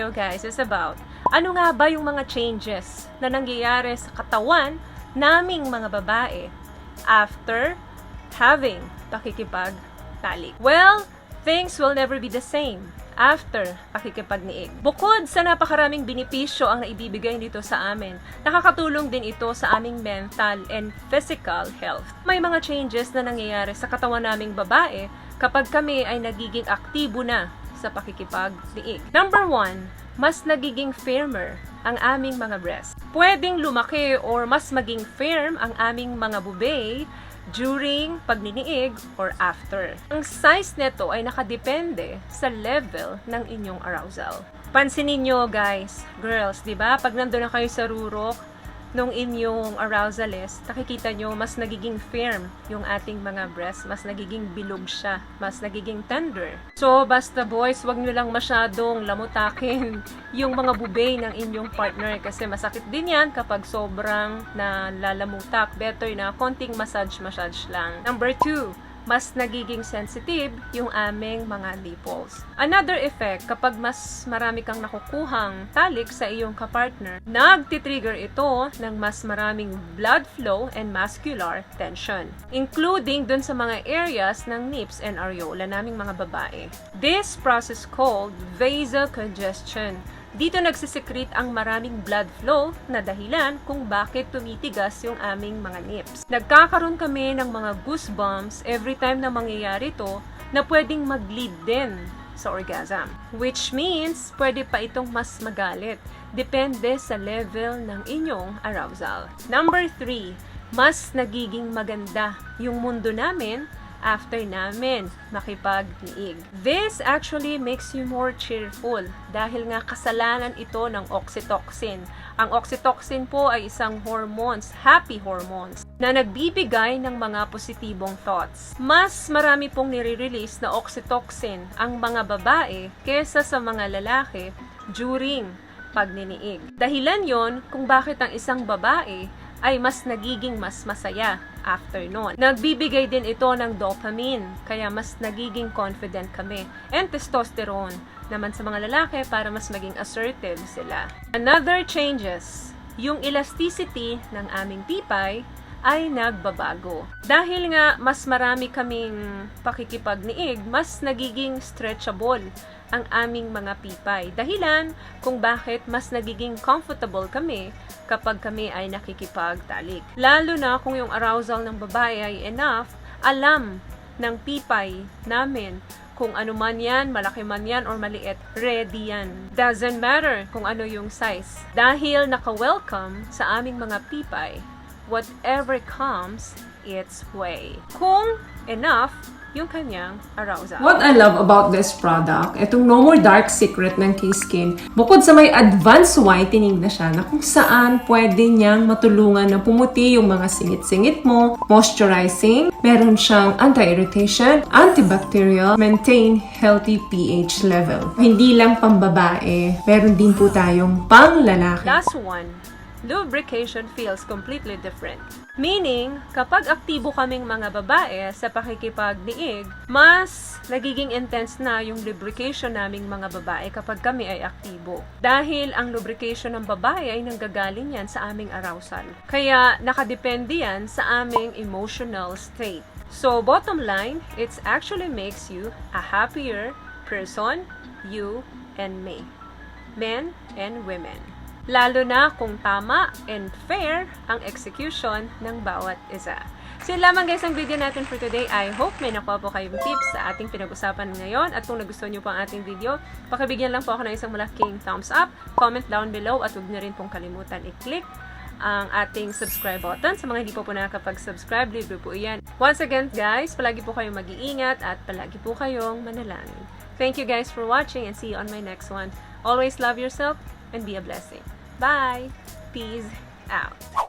video guys is about ano nga ba yung mga changes na nangyayari sa katawan naming mga babae after having pakikipagtalik. Well, things will never be the same after pakikipagniig. Bukod sa napakaraming benepisyo ang naibibigay dito sa amin, nakakatulong din ito sa aming mental and physical health. May mga changes na nangyayari sa katawan naming babae kapag kami ay nagiging aktibo na sa pakikipagniig. Number 1, mas nagiging firmer ang aming mga breasts. Pwedeng lumaki or mas maging firm ang aming mga bubay during pagniniig or after. Ang size nito ay nakadepende sa level ng inyong arousal. Pansinin nyo guys, girls, di ba? Pag nandun na kayo sa rurok nung inyong arousal is, nakikita nyo mas nagiging firm yung ating mga breasts, mas nagiging bilog siya, mas nagiging tender. So, basta boys, wag nyo lang masyadong lamutakin yung mga bubay ng inyong partner kasi masakit din yan kapag sobrang nalalamutak. Better na konting massage lang. Number 2, mas nagiging sensitive yung aming mga nipples. Another effect, kapag mas marami kang nakukuhang talik sa iyong kapartner, nagtitrigger ito ng mas maraming blood flow and muscular tension, including dun sa mga areas ng nips and areola naming mga babae. This process called vasocongestion. Dito nagsisekret ang maraming blood flow na dahilan kung bakit tumitigas yung aming mga nips. Nagkakaroon kami ng mga goosebumps every time na mangyayari to na pwedeng mag-lead din sa orgasm. Which means, pwede pa itong mas magalit. Depende sa level ng inyong arousal. Number 3, mas nagiging maganda yung mundo namin after namin makipagniig. This actually makes you more cheerful dahil nga kasalanan ito ng oxytocin. Ang oxytocin po ay isang hormones, happy hormones, na nagbibigay ng mga positibong thoughts. Mas marami pong nire-release na oxytocin ang mga babae kesa sa mga lalaki during pagniniig. Dahilan yon kung bakit ang isang babae ay mas nagiging mas masaya after nun. Nagbibigay din ito ng dopamine, kaya mas nagiging confident kami. And testosterone naman sa mga lalaki para mas maging assertive sila. Another changes, yung elasticity ng aming pipay ay nagbabago. Dahil nga mas marami kaming pakikipagniig, mas nagiging stretchable ang aming mga pipay. Dahilan kung bakit mas nagiging comfortable kami kapag kami ay nakikipagtalik. Lalo na kung yung arousal ng babae ay enough, alam ng pipay namin kung ano man yan, malaki man yan or maliit, ready yan. Doesn't matter kung ano yung size. Dahil naka-welcome sa aming mga pipay, whatever comes its way. Kung enough yung kanyang arousal. What I love about this product, itong No More Dark Secret ng K-Skin, bukod sa may advanced whitening na siya, na kung saan pwede niyang matulungan na pumuti yung mga singit-singit mo, moisturizing, meron siyang anti-irritation, antibacterial, maintain healthy pH level. Hindi lang pambabae, meron din po tayong pang-lalaki. Last one, lubrication feels completely different. Meaning, kapag aktibo kaming mga babae sa pakikipagniig, mas nagiging intense na yung lubrication naming mga babae kapag kami ay aktibo. Dahil ang lubrication ng babae ay nanggagaling yan sa aming arousal. Kaya nakadepende yan sa aming emotional state. So, bottom line, it actually makes you a happier person, you and me. Men and women. Lalo na kung tama and fair ang execution ng bawat isa. So yun lamang guys ang video natin for today. I hope may nakuha po kayong tips sa ating pinag-usapan ngayon. At kung nagustuhan nyo po ang ating video, pakibigyan lang po ako ng isang malaking thumbs up, comment down below, at huwag nyo rin pong kalimutan i-click ang ating subscribe button. Sa mga hindi po nakakapag-subscribe, libre po yan. Once again guys, palagi po kayong mag-iingat at palagi po kayong manalangin. Thank you guys for watching and see you on my next one. Always love yourself and be a blessing. Bye! Peace out!